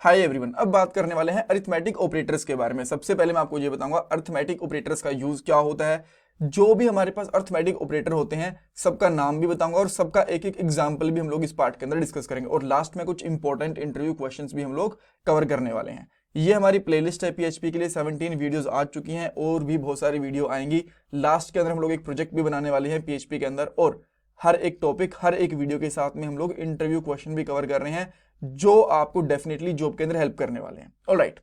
Hi everyone, अब बात करने वाले हैं अरिथमेटिक ऑपरेटर्स के बारे में। सबसे पहले मैं आपको ये बताऊंगा अरिथमेटिक ऑपरेटर्स का यूज क्या होता है। जो भी हमारे पास अरिथमेटिक ऑपरेटर होते हैं सबका नाम भी बताऊंगा और सबका एक एक एग्जांपल भी हम लोग इस पार्ट के अंदर डिस्कस करेंगे और लास्ट में कुछ इंपॉर्टेंट इंटरव्यू क्वेश्चंस भी हम लोग कवर करने वाले हैं। ये हमारी प्लेलिस्ट है पीएचपी के लिए 17 वीडियोस आ चुकी हैं और भी बहुत सारी वीडियो आएंगी। लास्ट के अंदर हम लोग एक प्रोजेक्ट भी बनाने वाले हैं पीएचपी के अंदर और हर एक टॉपिक हर एक वीडियो के साथ में हम लोग इंटरव्यू क्वेश्चन भी कवर कर रहे हैं जो आपको डेफिनेटली जॉब के अंदर हेल्प करने वाले हैं। ऑलराइट,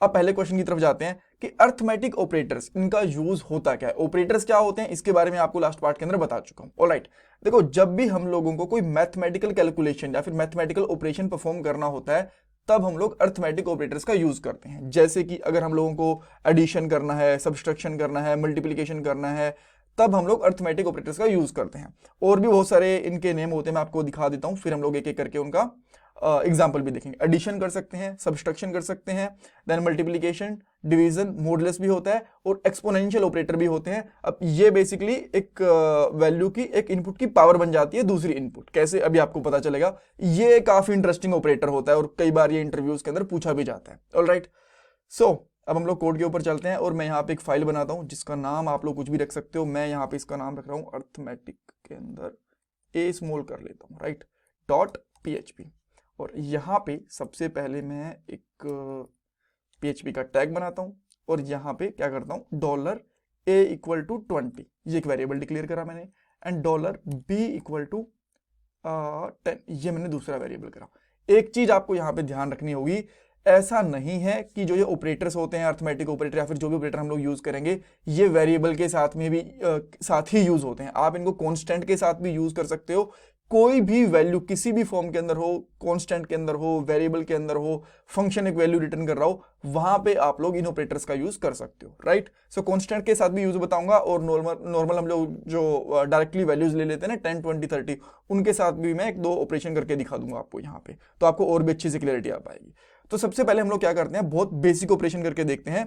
अब पहले क्वेश्चन की तरफ जाते हैं कि अरिथमेटिक ऑपरेटर्स इनका यूज होता क्या है, ऑपरेटर्स क्या होते हैं, इसके बारे में आपको लास्ट पार्ट के अंदर बता चुका हूं। ऑलराइट, देखो जब भी हम लोगों को कोई मैथमेटिकल कैलकुलेशन या फिर मैथमेटिकल ऑपरेशन परफॉर्म करना होता है तब हम लोग अरिथमेटिक ऑपरेटर्स का यूज करते हैं। जैसे कि अगर हम लोगों को एडिशन करना है, सब्सट्रैक्शन करना है, मल्टीप्लिकेशन करना है, तब हम लोग अरिथमेटिक ऑपरेटर्स का यूज करते हैं। और भी बहुत सारे इनके नेम होते हैं, मैं आपको दिखा देता हूं, फिर हम लोग एक एक करके उनका एग्जाम्पल भी देखेंगे। एडिशन कर सकते हैं, सब्सट्रैक्शन कर सकते हैं, देन मल्टीप्लिकेशन, डिवीजन, मॉडुलस भी होता है और एक्सपोनेंशियल ऑपरेटर भी होते हैं। अब ये बेसिकली एक वैल्यू की एक इनपुट की पावर बन जाती है दूसरी इनपुट। कैसे अभी आपको पता चलेगा। ये काफी इंटरेस्टिंग ऑपरेटर होता है और कई बार ये इंटरव्यूज के अंदर पूछा भी जाता है। ऑलराइट, सो अब हम लोग कोड के ऊपर चलते हैं और मैं यहाँ पे एक फाइल बनाता हूँ जिसका नाम आप लोग कुछ भी रख सकते हो। मैं यहाँ पे इसका नाम रख रहा हूँ अरिथमेटिक के अंदर ए स्मॉल कर लेता हूँ, राइट, डॉट पीएचपी। और यहाँ पे सबसे पहले मैं एक पीएचपी का टैग बनाता हूँ और यहाँ पे क्या करता हूँ, डॉलर ए इक्वल टू 20, ये एक वेरिएबल डिक्लेयर करा मैंने, and dollar b equal to 10, ये मैंने दूसरा वेरिएबल करा। एक चीज आपको यहाँ पे ध्यान रखनी होगी, ऐसा नहीं है कि जो ये ऑपरेटर्स होते हैं अरिथमेटिक ऑपरेटर या फिर जो भी ऑपरेटर हम लोग यूज करेंगे ये वेरिएबल के साथ में भी साथ ही यूज होते हैं। आप इनको कांस्टेंट के साथ भी यूज कर सकते हो। कोई भी वैल्यू किसी भी फॉर्म के अंदर हो, कांस्टेंट के अंदर हो, वेरिएबल के अंदर हो, फंक्शन एक वैल्यू रिटर्न कर रहा हो, वहां पे आप लोग इन ऑपरेटर्स का यूज कर सकते हो, राइट। सो कांस्टेंट के साथ भी यूज बताऊंगा और नॉर्मल हम लोग जो डायरेक्टली वैल्यूज ले लेते हैं ना 10 20 30, उनके साथ भी मैं एक दो ऑपरेशन करके दिखा दूंगा आपको यहाँ पे, तो आपको और भी अच्छी से क्लियरिटी आ पाएगी। तो सबसे पहले हम लोग क्या करते हैं, बहुत बेसिक ऑपरेशन करके देखते हैं,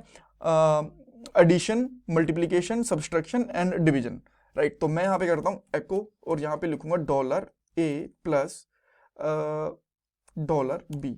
addition, multiplication, subtraction and division, right. तो मैं यहाँ पे करता हूँ एको और यहाँ पे लिखूंगा dollar A plus dollar B.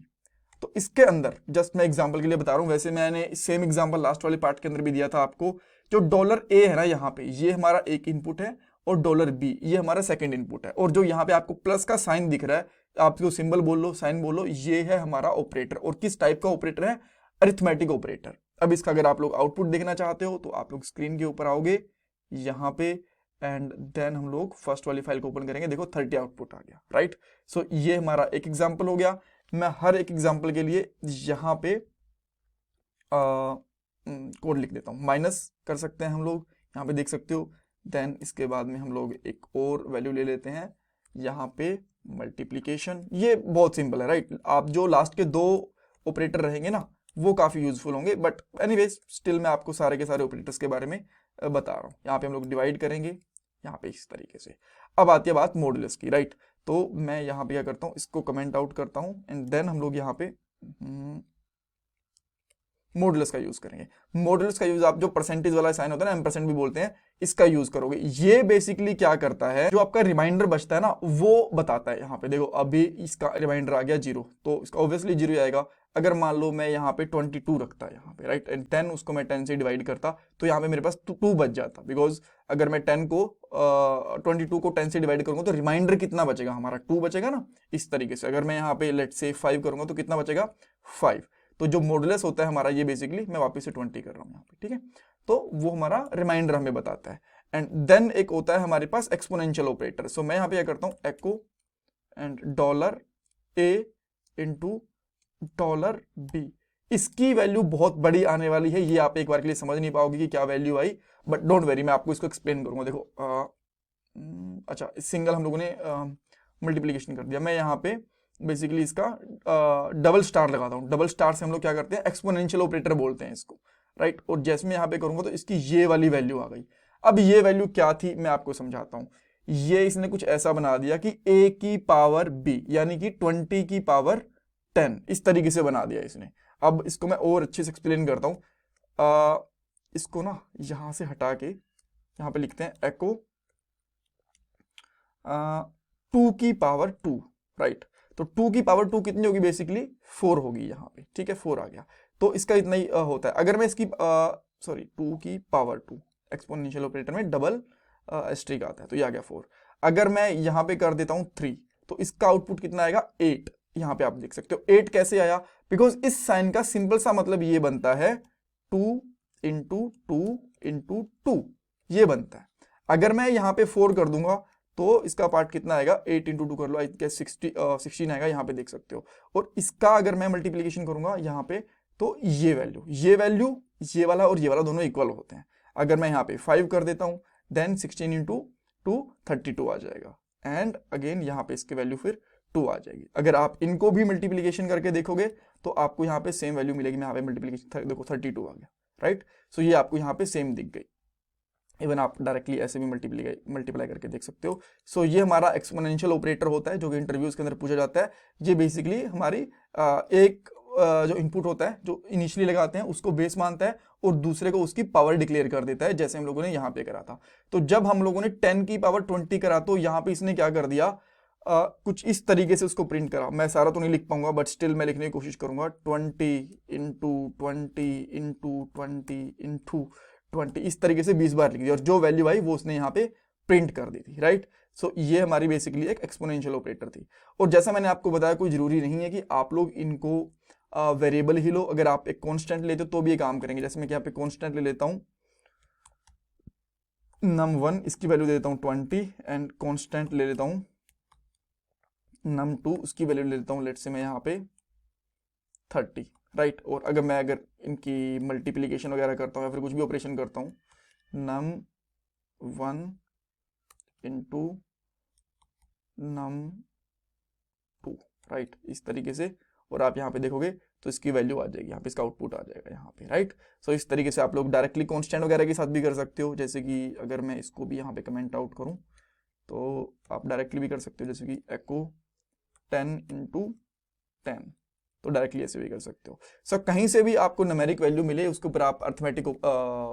तो इसके अंदर जस्ट मैं एग्जांपल के लिए बता रहा हूँ, वैसे मैंने सेम एग्जांपल लास्ट वाले पार्ट के अंदर भी दिया था आपको। जो डॉलर ए है ना यहाँ पे, ये हमारा एक इनपुट है और डॉलर बी ये हमारा सेकंड इनपुट है। और जो यहाँ पे आपको प्लस का साइन दिख रहा है, आप इसको सिंबल बोल लो, साइन बोलो, ये है हमारा ऑपरेटर। और किस टाइप का ऑपरेटर है, अरिथमेटिक ऑपरेटर। अब इसका अगर आप लोग आउटपुट देखना चाहते हो तो आप लोग स्क्रीन के ऊपर आओगे यहाँ पे एंड देन हम लोग फर्स्ट वाली फाइल को ओपन करेंगे। देखो 30 आउटपुट आ गया, राइट। सो ये हमारा एक एग्जांपल हो गया। मैं हर एक एग्जांपल के लिए यहाँ पे कोड लिख देता हूँ, माइनस कर सकते हैं हम लोग, यहाँ पे देख सकते हो। देन इसके बाद में हम लोग एक और वैल्यू ले लेते हैं यहाँ पे मल्टीप्लीकेशन। ये बहुत सिंपल है, राइट। आप जो लास्ट के दो ऑपरेटर रहेंगे ना वो काफी यूजफुल होंगे, बट एनीवेज स्टिल मैं आपको सारे के सारे ऑपरेटर्स के बारे में बता रहा हूँ। यहाँ पे हम लोग डिवाइड करेंगे यहाँ पे इस तरीके से। अब आती है बात मॉडुलस की, राइट। तो मैं यहाँ पे क्या करता हूँ, इसको कमेंट आउट करता हूँ एंड देन हम लोग यहाँ पे मॉडुलस का यूज करेंगे। मॉडुलस का यूज आप जो परसेंटेज वाला साइन होता है ना, एम्परसेंट भी बोलते हैं, इसका यूज करोगे। ये बेसिकली क्या करता है, जो आपका रिमाइंडर बचता है ना वो बताता है। यहाँ पे देखो अभी इसका रिमाइंडर आ गया 0, तो इसका ऑब्वियसली 0 आएगा। अगर मान लो मैं यहाँ पे 22 रखता है यहाँ पे, राइट, एंड 10 उसको मैं 10 से डिवाइड करता तो यहाँ पे मेरे पास 2 बच जाता। बिकॉज अगर मैं 10 को 22 को 10 से डिवाइड करूंगा तो रिमाइंडर कितना बचेगा, हमारा 2 बचेगा ना। इस तरीके से अगर मैं यहाँ पे लेट से 5 करूंगा तो कितना बचेगा, 5। तो जो मॉडुलस होता है हमारा, ये बेसिकली मैं वापस से 20 कर रहा हूँ यहाँ पे, ठीक है। तो वो हमारा रिमाइंडर हमें बताता है। एंड देन एक होता है हमारे पास एक्सपोनेंशियल ऑपरेटर। सो मैं यहाँ पे क्या करता हूँ, echo and dollar a into dollar b. इसकी वैल्यू बहुत बड़ी आने वाली है, ये आप एक बार के लिए समझ नहीं पाओगे कि क्या value I, but don't very, मैं आपको इसको एक्सप्लेन करूंगा। देखो अच्छा, सिंगल हम लोगों ने मल्टीप्लीकेशन कर दिया। मैं यहाँ पे बेसिकली इसका डबल स्टार लगाता हूँ। डबल स्टार से हम लोग क्या करते हैं, एक्सपोनेंशियल ऑपरेटर बोलते हैं इसको, राइट। और जैसे मैं यहाँ पे करूंगा तो इसकी ये वाली वैल्यू आ गई। अब ये वैल्यू क्या थी मैं आपको समझाता हूँ। ये इसने कुछ ऐसा बना दिया कि a की पावर b यानी कि 20 की पावर 10, इस तरीके से बना दिया इसने। अब इसको मैं और अच्छे से एक्सप्लेन करता हूँ। इसको ना यहाँ से हटा के यहाँ पे लिखते हैं एको 2 की पावर 2, राइट। तो 2 की पावर 2 कितनी होगी, बेसिकली 4 होगी यहाँ पे, ठीक है, 4 आ गया। तो इसका इतना ही होता है। अगर मैं इसकी 2 की पावर 2 एक्सपोनेंशियल ऑपरेटर में डबल एस्ट्रिक आता है, तो ये आ गया 4। अगर मैं यहाँ पे कर देता हूँ 3, तो इसका आउटपुट कितना आएगा, 8। यहाँ पे आप देख सकते हो 8 कैसे आया, बिकॉज इस साइन का सिंपल सा मतलब ये बनता है 2 इंटू 2 इंटू 2, ये बनता है। अगर मैं यहाँ पे 4 कर दूंगा तो इसका पार्ट कितना आएगा, 8 इंटू 2 कर लो, आई गेस 16 आएगा, यहाँ पे देख सकते हो। और इसका अगर मैं मल्टीप्लीकेशन करूंगा यहाँ पे, तो ये वैल्यू ये वाला और ये वाला दोनों इक्वल होते हैं। अगर मैं यहाँ पे 5 कर देता हूँ, देन 16 इंटू 2 32 आ जाएगा, एंड अगेन यहाँ पे इसकी वैल्यू फिर 2 आ जाएगी। अगर आप इनको भी मल्टीप्लीकेशन करके देखोगे तो आपको यहाँ पे सेम वैल्यू मिलेगी। मैं यहाँ पे मल्टीप्लीकेशन देखो 32 आ गया, राइट। सो ये आपको यहाँ पे सेम दिख गई। इवन आप डायरेक्टली ऐसे भी मल्टीप्लाई करके देख सकते हो। सो ये हमारा एक्सपोनेंशियल ऑपरेटर होता है जो कि इंटरव्यूज के अंदर पूछा जाता है। ये बेसिकली हमारी एक जो इनपुट होता है जो इनिशियली लगाते हैं उसको बेस मानता है और दूसरे को उसकी पावर डिक्लेयर कर देता है, जैसे हम लोगों ने यहाँ पे करा था। तो जब हम लोगों ने 10 की पावर 20 करा तो यहाँ पे इसने क्या कर दिया, कुछ इस तरीके से उसको प्रिंट करा। मैं सारा तो नहीं लिख पाऊंगा बट स्टिल मैं लिखने की कोशिश करूंगा। 20 इंटू 20 इंटू 20 इंटू 20, इस तरीके से 20 बार लिख दिया और जो वैल्यू आई वो उसने यहाँ पे प्रिंट कर दी थी, राइट। सो ये हमारी बेसिकली एक एक्सपोनेंशियल ऑपरेटर थी। और जैसा मैंने आपको बताया, कोई जरूरी नहीं है कि आप लोग इनको वेरिएबल ही लो। अगर आप एक कांस्टेंट लेते हो तो भी ये काम करेंगे। जैसे मैं यहाँ पे कांस्टेंट ले लेता हूँ num1, इसकी वैल्यू दे देता हूँ 20, एंड कांस्टेंट ले लेता हूँ num2, उसकी वैल्यू ले लेता हूँ लेट्स से मैं यहाँ पे 30, राइट। और अगर इनकी मल्टीप्लीकेशन वगैरह करता हूँ या फिर कुछ भी ऑपरेशन करता हूँ, num1 इंटू num2, राइट, इस तरीके से। और आप यहाँ पे देखोगे तो इसकी वैल्यू आ जाएगी, यहाँ पे इसका आउटपुट आ जाएगा यहाँ पे, राइट। सो इस तरीके से आप लोग डायरेक्टली कांस्टेंट वगैरह के साथ भी कर सकते हो। जैसे कि अगर मैं इसको भी यहाँ पे कमेंट आउट करूँ तो आप डायरेक्टली भी कर सकते हो, जैसे कि एको 10 इंटू 10, तो डायरेक्टली ऐसे भी कर सकते हो। सो कहीं से भी आपको न्यूमेरिक वैल्यू मिले उसके ऊपर आप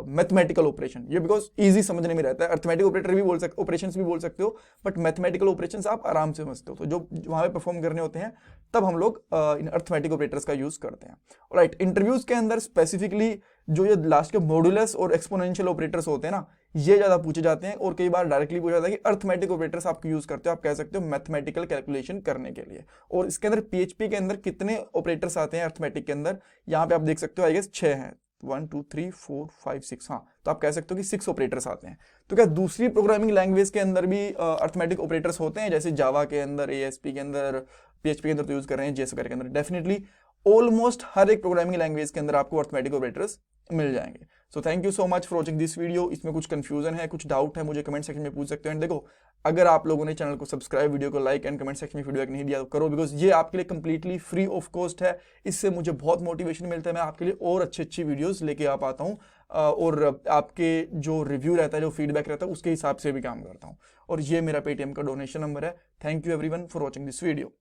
मैथमेटिकल ऑपरेशन, ये बिकॉज इजी समझने में रहता है। अर्थमेटिक ऑपरेटर भी बोल सकते, ऑपरेशंस भी बोल सकते हो, बट मैथमेटिकल ऑपरेशंस आप आराम से समझते हो। तो जो वहां पे परफॉर्म करने होते हैं तब हम लोग इन अर्थमेटिक ऑपरेटर्स का यूज करते हैं, राइट। इंटरव्यूज के अंदर स्पेसिफिकली जो ये लास्ट के मॉडुलस और एक्सपोनेंशियल ऑपरेटर्स होते हैं ना, ये ज्यादा पूछे जाते हैं। और कई बार डायरेक्टली पूछा जाता है कि अर्थमेटिक ऑपरेटर्स आप यूज करते हो, आप कह सकते हो मैथमेटिकल कैलकुलेशन करने के लिए। और इसके अंदर पीएचपी के अंदर कितने ऑपरेटर्स आते हैं अर्थमेटिक के अंदर, यहाँ पे आप देख सकते हो आई गेस 6 हैं, 1 2 3 4 5 6, हाँ। तो आप कह सकते हो कि 6 ऑपरेटर्स आते हैं। तो क्या दूसरी प्रोग्रामिंग लैंग्वेज के अंदर भी अर्थमेटिक ऑपरेटर्स होते हैं, जैसे जावा के अंदर, एएसपी के अंदर, पीएचपी के अंदर तो यूज कर रहे हैं, जेएस वगैरह के अंदर? डेफिनेटली ऑलमोस्ट हर एक प्रोग्रामिंग लैंग्वेज के अंदर आपको अर्थमेटिक ऑपरेटर्स मिल जाएंगे। So thank you so much for watching this video. इसमें कुछ कंफ्यूजन है, कुछ डाउट है, मुझे कमेंट सेक्शन में पूछ सकते हो। एंड देखो, अगर आप लोगों ने चैनल को सब्सक्राइब, वीडियो को लाइक एंड कमेंट सेक्शन में फीडबैक नहीं दिया तो करो, बिकॉज ये आपके लिए कंप्लीटली फ्री ऑफ कॉस्ट है। इससे मुझे बहुत मोटिवेशन मिलता है, मैं आपके लिए और अच्छी वीडियोस लेके आ पाता हूँ और आपके जो रिव्यू रहता है, जो फीडबैक रहता है, उसके हिसाब से भी काम करता हूँ। और ये मेरा पेटीएम का डोनेशन नंबर है। Thank you everyone for watching this video.